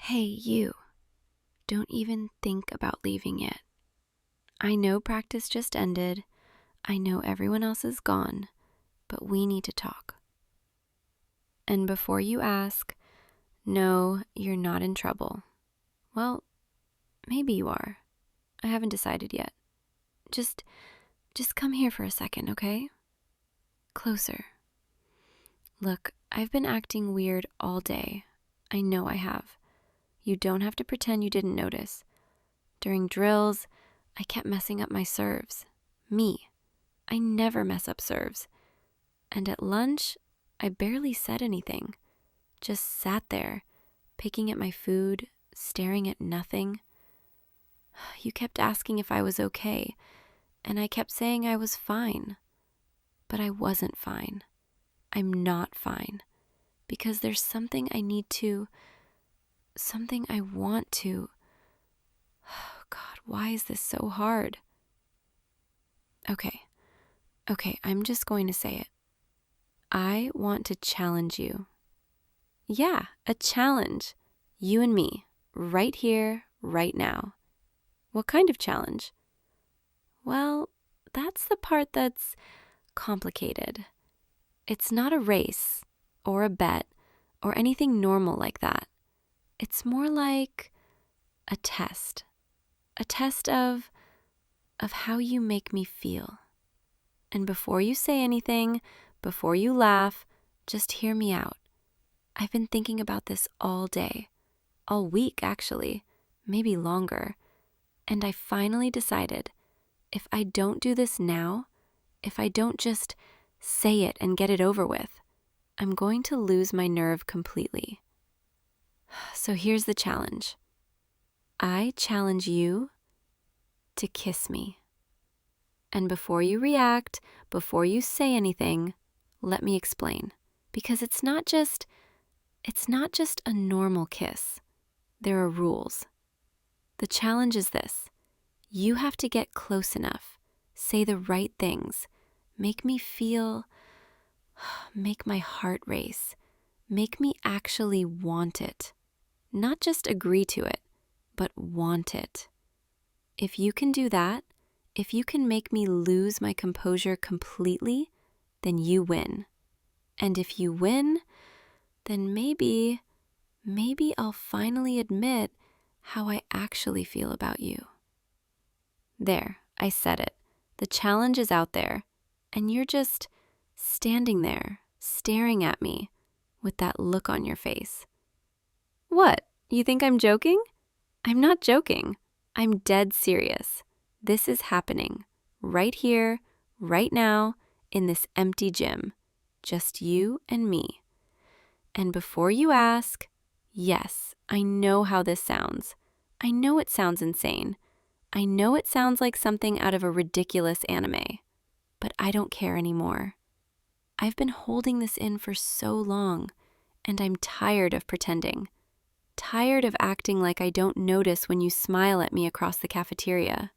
Hey, you. Don't even think about leaving yet. I know practice just ended. I know everyone else is gone, but we need to talk. And before you ask, no, you're not in trouble. Well, maybe you are. I haven't decided yet. Just come here for a second, okay? Closer. Look, I've been acting weird all day. I know I have. You don't have to pretend you didn't notice. During drills, I kept messing up my serves. Me. I never mess up serves. And at lunch, I barely said anything. Just sat there, picking at my food, staring at nothing. You kept asking if I was okay, and I kept saying I was fine. But I wasn't fine. I'm not fine. Because there's something I want to. Oh God, why is this so hard? Okay, I'm just going to say it. I want to challenge you. Yeah, a challenge. You and me, right here, right now. What kind of challenge? Well, that's the part that's complicated. It's not a race, or a bet, or anything normal like that. It's more like a test. A test of how you make me feel. And before you say anything, before you laugh, just hear me out. I've been thinking about this all day, all week actually, maybe longer. And I finally decided, if I don't do this now, if I don't just say it and get it over with, I'm going to lose my nerve completely. So here's the challenge. I challenge you to kiss me. And before you react, before you say anything, let me explain. Because it's not just a normal kiss. There are rules. The challenge is this. You have to get close enough, say the right things, make me feel, make my heart race, make me actually want it. Not just agree to it, but want it. If you can do that, if you can make me lose my composure completely, then you win. And if you win, then maybe I'll finally admit how I actually feel about you. There, I said it. The challenge is out there, and you're just standing there, staring at me with that look on your face. What? You think I'm joking? I'm not joking. I'm dead serious. This is happening right here, right now, in this empty gym. Just you and me. And before you ask, yes, I know how this sounds. I know it sounds insane. I know it sounds like something out of a ridiculous anime. But I don't care anymore. I've been holding this in for so long, and I'm tired of pretending. Tired of acting like I don't notice when you smile at me across the cafeteria.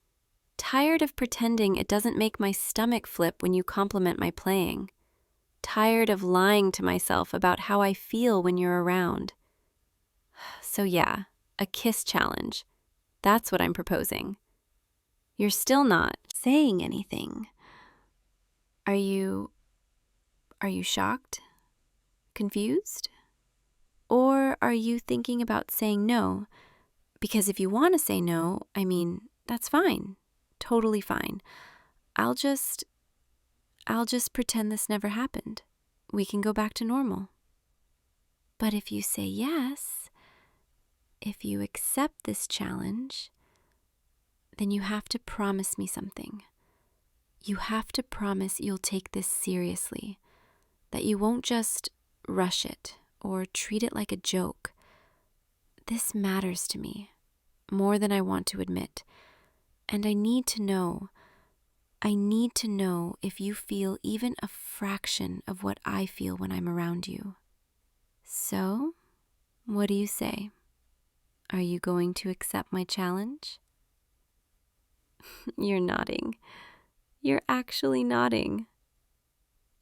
Tired of pretending it doesn't make my stomach flip when you compliment my playing. Tired of lying to myself about how I feel when you're around. So yeah, a kiss challenge. That's what I'm proposing. You're still not saying anything. Are you shocked? Confused? Or are you thinking about saying no? Because if you want to say no, that's fine. Totally fine. I'll just pretend this never happened. We can go back to normal. But if you say yes, if you accept this challenge, then you have to promise me something. You have to promise you'll take this seriously, that you won't just rush it or treat it like a joke. This matters to me more than I want to admit, and I need to know if you feel even a fraction of what I feel when I'm around you. So, what do you say? Are you going to accept my challenge? You're nodding. You're actually nodding.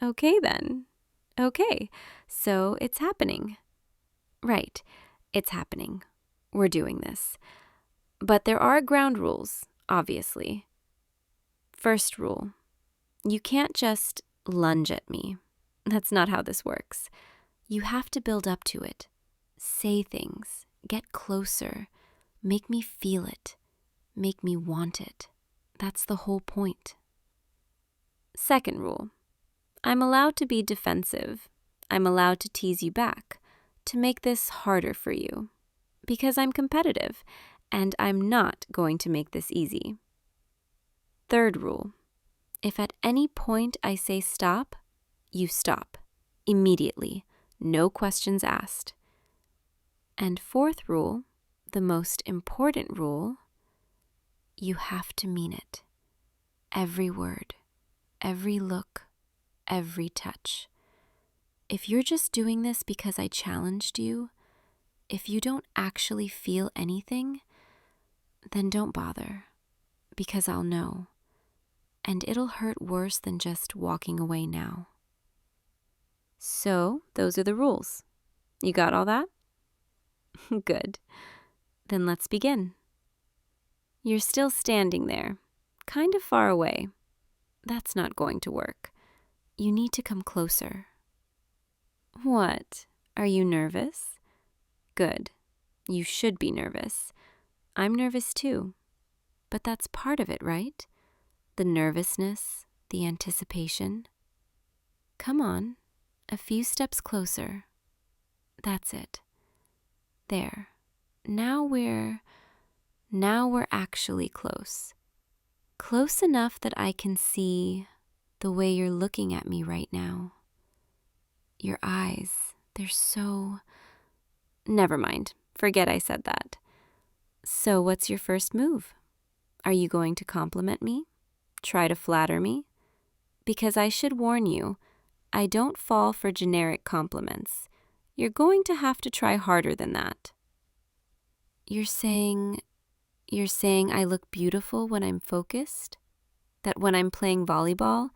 Okay then. Okay, so it's happening. Right, it's happening. we're doing this. But there are ground rules, obviously. First rule, you can't just lunge at me. That's not how this works. You have to build up to it. Say things, get closer, make me feel it, make me want it. That's the whole point. Second rule, I'm allowed to be defensive. I'm allowed to tease you back, to make this harder for you, because I'm competitive, and I'm not going to make this easy. Third rule, if at any point I say stop, you stop, immediately, no questions asked. And fourth rule, the most important rule, you have to mean it. Every word, every look, every touch. If you're just doing this because I challenged you, if you don't actually feel anything, then don't bother, because I'll know, and it'll hurt worse than just walking away now. So, those are the rules. You got all that? Good. Then let's begin. You're still standing there, kind of far away. That's not going to work. You need to come closer. What? Are you nervous? Good. You should be nervous. I'm nervous too. But that's part of it, right? The nervousness, the anticipation. Come on, a few steps closer. That's it. There. Now we're actually close. Close enough that I can see the way you're looking at me right now. Your eyes, they're so... Never mind. Forget I said that. So what's your first move? Are you going to compliment me? Try to flatter me? Because I should warn you, I don't fall for generic compliments. You're going to have to try harder than that. You're saying I look beautiful when I'm focused? That when I'm playing volleyball,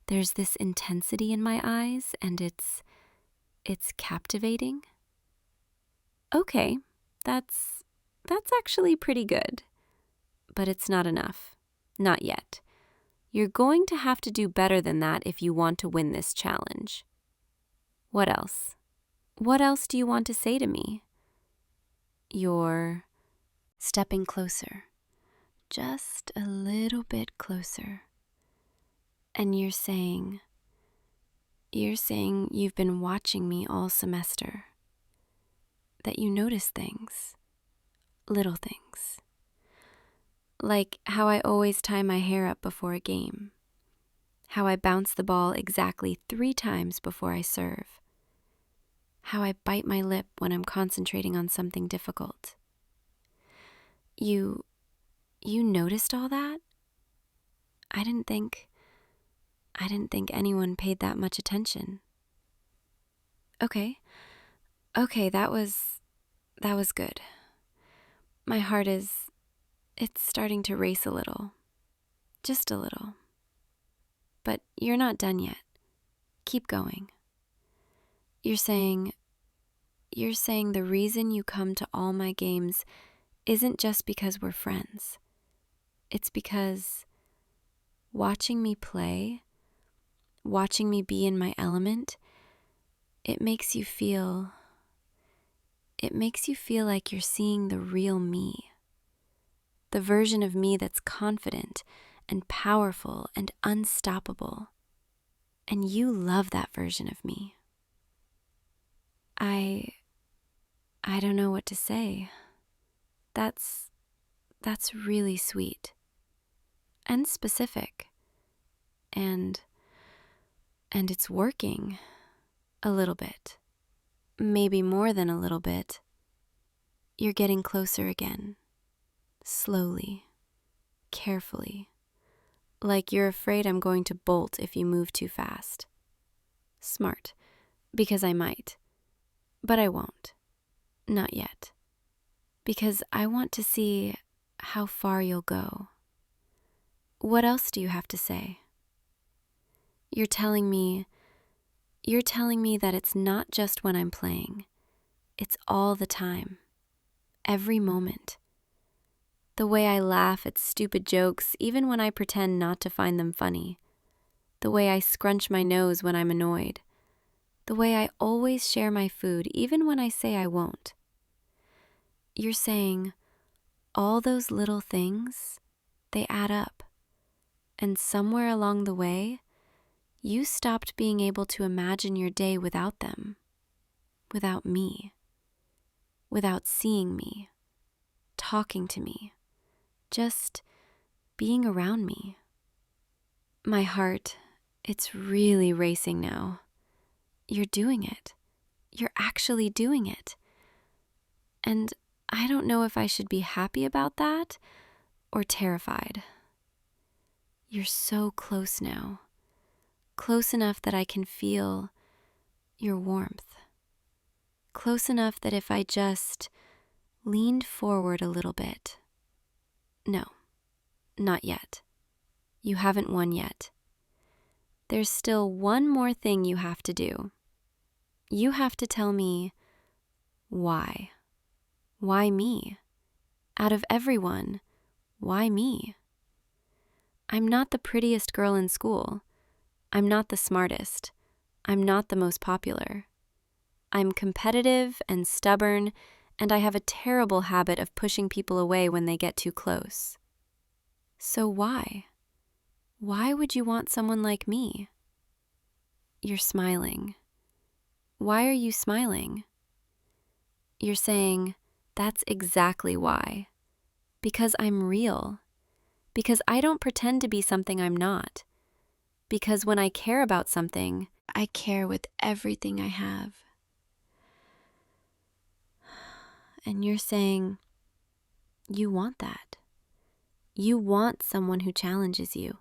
there's this intensity in my eyes and it's captivating? Okay, that's actually pretty good. But it's not enough. Not yet. You're going to have to do better than that if you want to win this challenge. What else? What else do you want to say to me? You're stepping closer. Just a little bit closer. And you're saying you've been watching me all semester. That you notice things. Little things. Like how I always tie my hair up before a game. How I bounce the ball exactly 3 times before I serve. How I bite my lip when I'm concentrating on something difficult. You noticed all that? I didn't think anyone paid that much attention. Okay, that was good. My heart it's starting to race a little. Just a little. But you're not done yet. Keep going. You're saying the reason you come to all my games isn't just because we're friends. It's because watching me play, watching me be in my element, it makes you feel like you're seeing the real me. The version of me that's confident and powerful and unstoppable. And you love that version of me. I don't know what to say. That's really sweet. And specific. And it's working a little bit. Maybe more than a little bit. You're getting closer again. Slowly. Carefully. Like you're afraid I'm going to bolt if you move too fast. Smart. Because I might. But I won't. Not yet. Because I want to see how far you'll go. What else do you have to say? You're telling me that it's not just when I'm playing. It's all the time. every moment. The way I laugh at stupid jokes even when I pretend not to find them funny. The way I scrunch my nose when I'm annoyed. The way I always share my food even when I say I won't. You're saying all those little things, they add up. And somewhere along the way, you stopped being able to imagine your day without them, without me, without seeing me, talking to me, just being around me. My heart, it's really racing now. You're doing it. You're actually doing it. And I don't know if I should be happy about that or terrified. You're so close now. Close enough that I can feel your warmth. Close enough that if I just leaned forward a little bit. No, not yet. You haven't won yet. There's still one more thing you have to do. You have to tell me why. Why me? Out of everyone, why me? I'm not the prettiest girl in school. I'm not the smartest. I'm not the most popular. I'm competitive and stubborn, and I have a terrible habit of pushing people away when they get too close. So why? Why would you want someone like me? You're smiling. Why are you smiling? You're saying, that's exactly why. Because I'm real. Because I don't pretend to be something I'm not. Because when I care about something, I care with everything I have. And you're saying, you want that. You want someone who challenges you,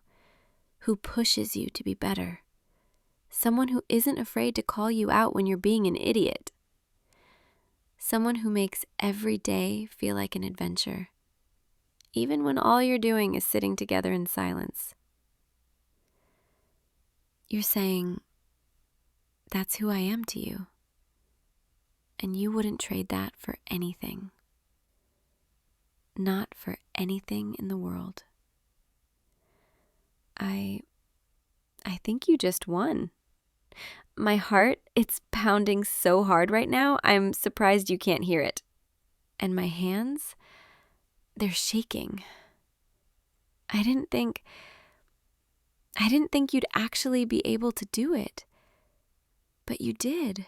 who pushes you to be better. Someone who isn't afraid to call you out when you're being an idiot. Someone who makes every day feel like an adventure, even when all you're doing is sitting together in silence. You're saying, that's who I am to you. And you wouldn't trade that for anything. Not for anything in the world. I think you just won. My heart, it's pounding so hard right now, I'm surprised you can't hear it. And my hands, they're shaking. I didn't think you'd actually be able to do it. But you did.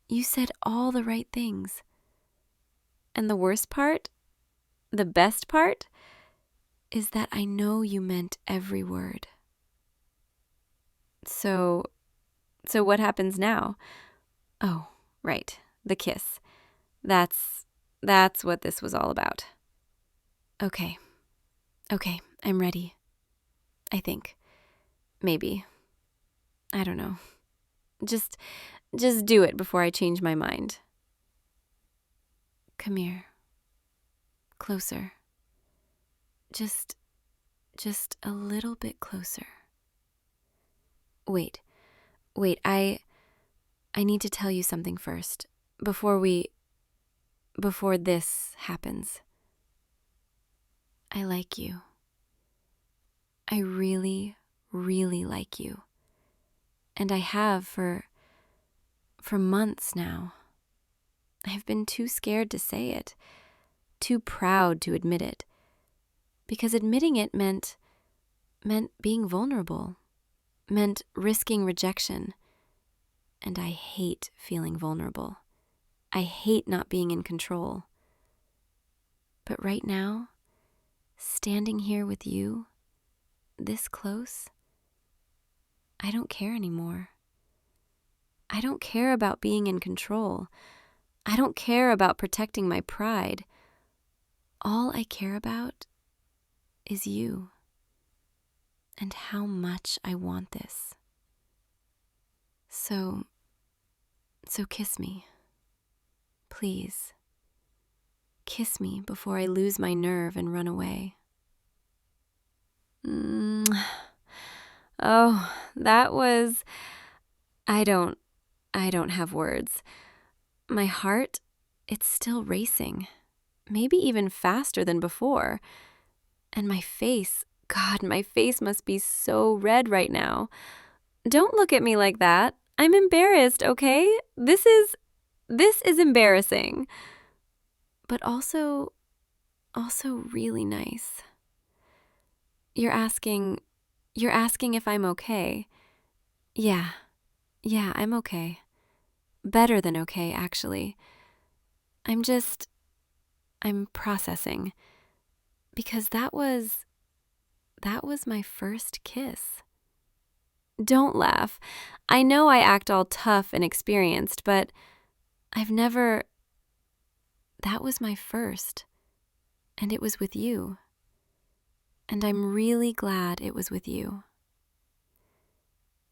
You said all the right things. And the worst part, the best part, is that I know you meant every word. So what happens now? Oh, right, the kiss. That's what this was all about. Okay, I'm ready. I think. Maybe. I don't know. Just do it before I change my mind. Come here. Closer. Just a little bit closer. Wait, I need to tell you something first, before this happens. I like you. I really, really like you. And I have for months now. I've been too scared to say it, too proud to admit it, because admitting it meant being vulnerable, meant risking rejection. And I hate feeling vulnerable. I hate not being in control. But right now, standing here with you, this close, I don't care anymore. I don't care about being in control. I don't care about protecting my pride. All I care about is you and how much I want this. So kiss me. Please. Kiss me before I lose my nerve and run away. Oh, that was... I don't have words. My heart, it's still racing. maybe even faster than before. And my face, God, my face must be so red right now. Don't look at me like that. I'm embarrassed, okay? This is embarrassing. But also really nice. You're asking if I'm okay. Yeah, I'm okay. Better than okay, actually. I'm processing. Because that was my first kiss. Don't laugh. I know I act all tough and experienced, but that was my first. And it was with you. And I'm really glad it was with you.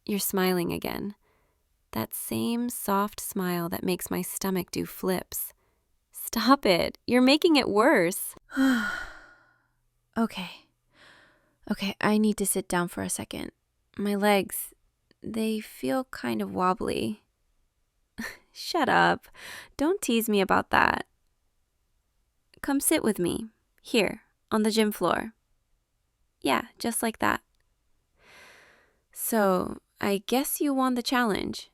You're smiling again. That same soft smile that makes my stomach do flips. Stop it. You're making it worse. Okay, I need to sit down for a second. My legs, they feel kind of wobbly. Shut up. Don't tease me about that. Come sit with me, here, on the gym floor. Yeah, just like that. So, I guess you won the challenge.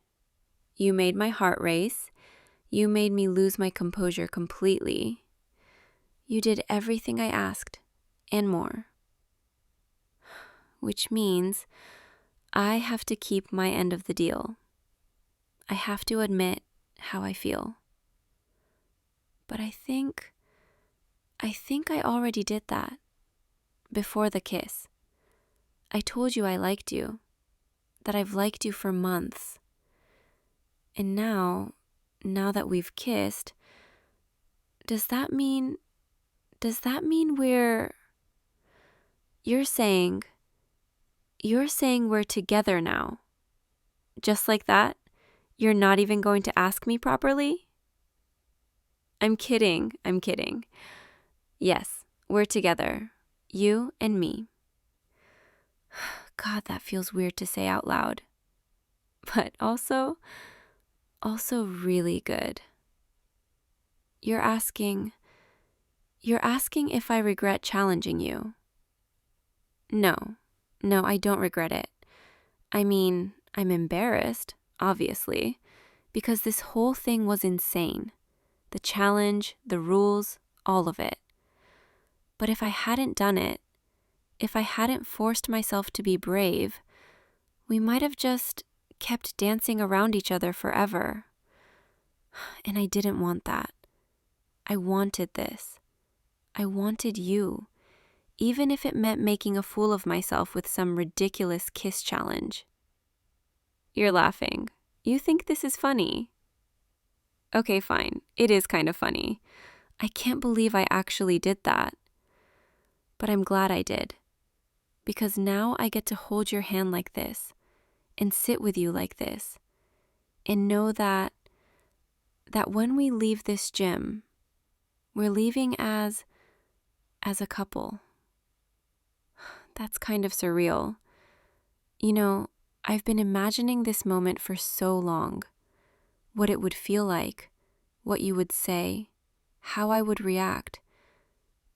You made my heart race. You made me lose my composure completely. You did everything I asked, and more. Which means I have to keep my end of the deal. I have to admit how I feel. But I think I already did that. Before the kiss. I told you I liked you. That I've liked you for months. And now that we've kissed, does that mean you're saying we're together now? Just like that? You're not even going to ask me properly? I'm kidding. Yes, we're together. You and me. God, that feels weird to say out loud. But also really good. You're asking if I regret challenging you. No, I don't regret it. I mean, I'm embarrassed, obviously, because this whole thing was insane. The challenge, the rules, all of it. But if I hadn't done it, if I hadn't forced myself to be brave, we might have just kept dancing around each other forever. And I didn't want that. I wanted this. I wanted you, even if it meant making a fool of myself with some ridiculous kiss challenge. You're laughing. You think this is funny. Okay, fine. It is kind of funny. I can't believe I actually did that. But I'm glad I did. Because now I get to hold your hand like this and sit with you like this and know that when we leave this gym, we're leaving as a couple. That's kind of surreal. You know, I've been imagining this moment for so long. What it would feel like, what you would say, how I would react.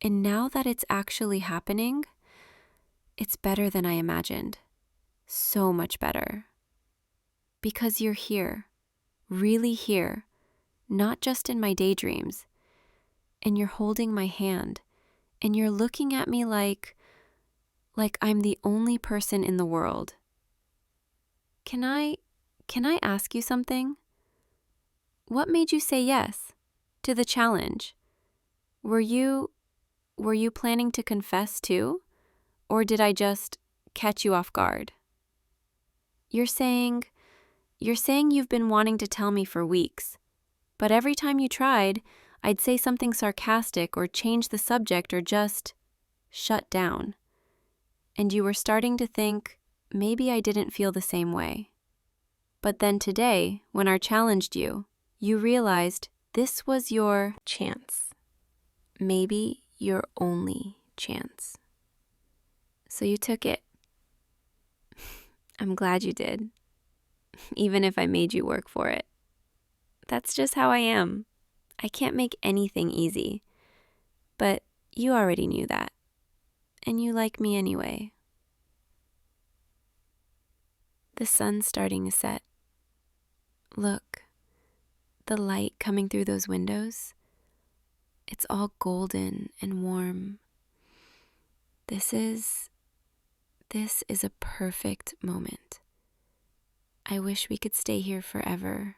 And now that it's actually happening, it's better than I imagined. So much better. Because you're here, really here, not just in my daydreams. And you're holding my hand, and you're looking at me like I'm the only person in the world. Can I ask you something? What made you say yes to the challenge? Were you planning to confess too? Or did I just catch you off guard? You're saying you've been wanting to tell me for weeks, but every time you tried, I'd say something sarcastic or change the subject or just shut down. And you were starting to think maybe I didn't feel the same way. But then today, when I challenged you, you realized this was your chance. Maybe your only chance. So you took it. I'm glad you did. Even if I made you work for it. That's just how I am. I can't make anything easy. But you already knew that. And you like me anyway. The sun's starting to set. Look, the light coming through those windows. It's all golden and warm. This is a perfect moment. I wish we could stay here forever,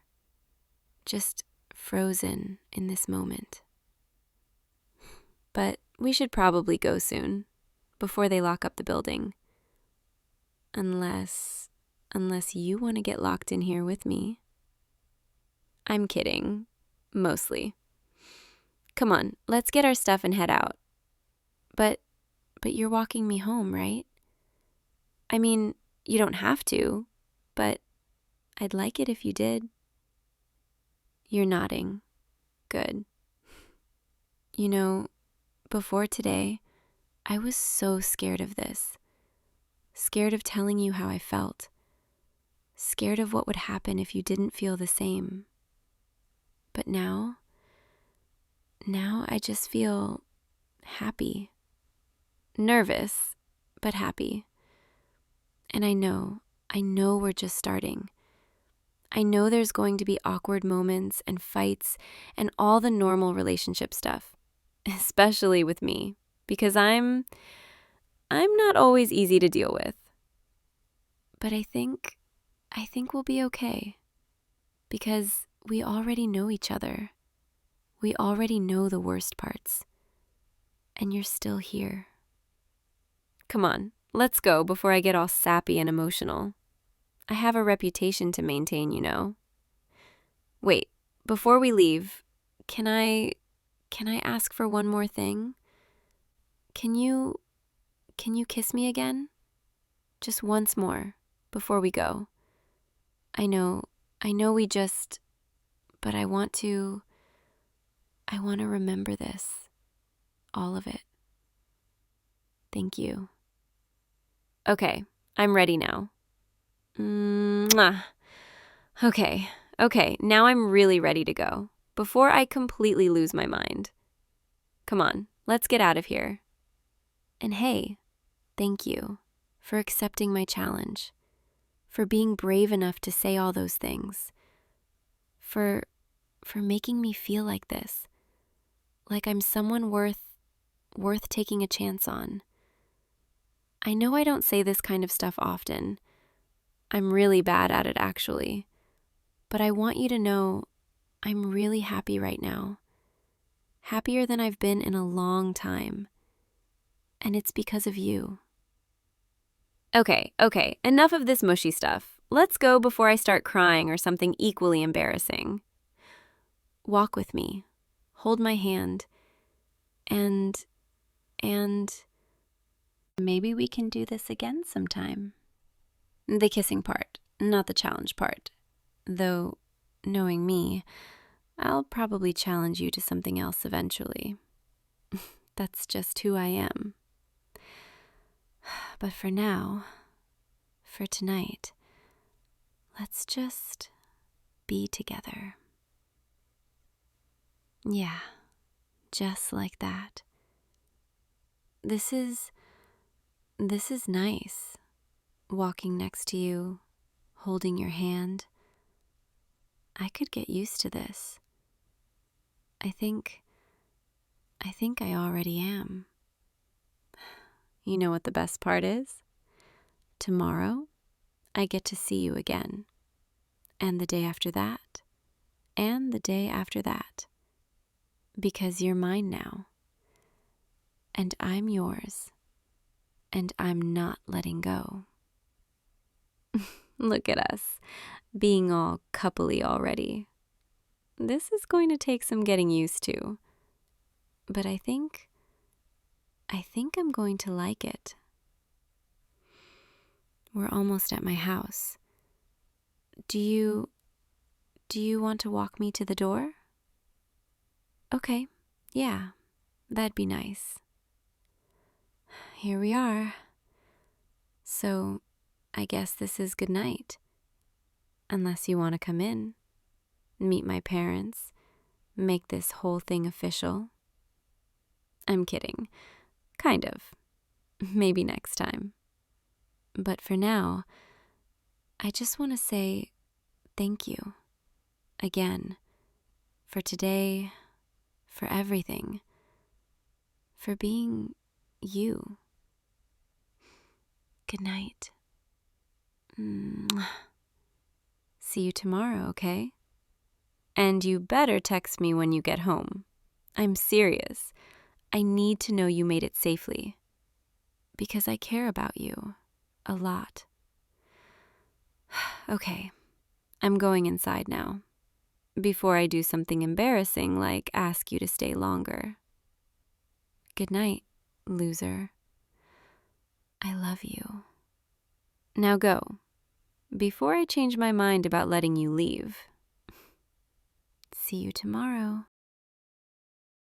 just frozen in this moment. But we should probably go soon, before they lock up the building. Unless you want to get locked in here with me. I'm kidding, mostly. Come on, let's get our stuff and head out. But you're walking me home, right? I mean, you don't have to, but I'd like it if you did. You're nodding. Good. You know, before today, I was so scared of this. Scared of telling you how I felt. Scared of what would happen if you didn't feel the same. But now I just feel happy. Nervous, but happy. And I know we're just starting. I know there's going to be awkward moments and fights and all the normal relationship stuff, especially with me, because I'm not always easy to deal with. But I think we'll be okay, because we already know each other. We already know the worst parts. And you're still here. Come on, let's go before I get all sappy and emotional. I have a reputation to maintain, you know. Wait, before we leave, can I ask for one more thing? Can you kiss me again? Just once more before we go. I know but I want to remember this. All of it. Thank you. Okay, I'm ready now. Mwah. Okay, now I'm really ready to go, before I completely lose my mind. Come on, let's get out of here. And hey, thank you for accepting my challenge, for being brave enough to say all those things, for making me feel like this, like I'm someone worth taking a chance on. I know I don't say this kind of stuff often. I'm really bad at it, actually. But I want you to know I'm really happy right now. Happier than I've been in a long time. And it's because of you. Okay, enough of this mushy stuff. Let's go before I start crying or something equally embarrassing. Walk with me. Hold my hand. And maybe we can do this again sometime. The kissing part, not the challenge part. Though, knowing me, I'll probably challenge you to something else eventually. That's just who I am. But for now, for tonight, let's just be together. Yeah, just like that. This is nice. Walking next to you, holding your hand. I could get used to this. I think I already am. You know what the best part is? Tomorrow, I get to see you again. And the day after that. And the day after that. Because you're mine now. And I'm yours. And I'm not letting go. Look at us, being all coupley already. This is going to take some getting used to. But I think I'm going to like it. We're almost at my house. Do you want to walk me to the door? Okay, yeah, that'd be nice. Here we are. So, I guess this is good night. Unless you want to come in, meet my parents, make this whole thing official. I'm kidding. Kind of. Maybe next time. But for now, I just want to say thank you. Again. For today, for everything. For being you. Good night. See you tomorrow, okay? And you better text me when you get home. I'm serious. I need to know you made it safely. Because I care about you. A lot. Okay. I'm going inside now. Before I do something embarrassing like ask you to stay longer. Good night, loser. I love you. Now go. Before I change my mind about letting you leave. See you tomorrow.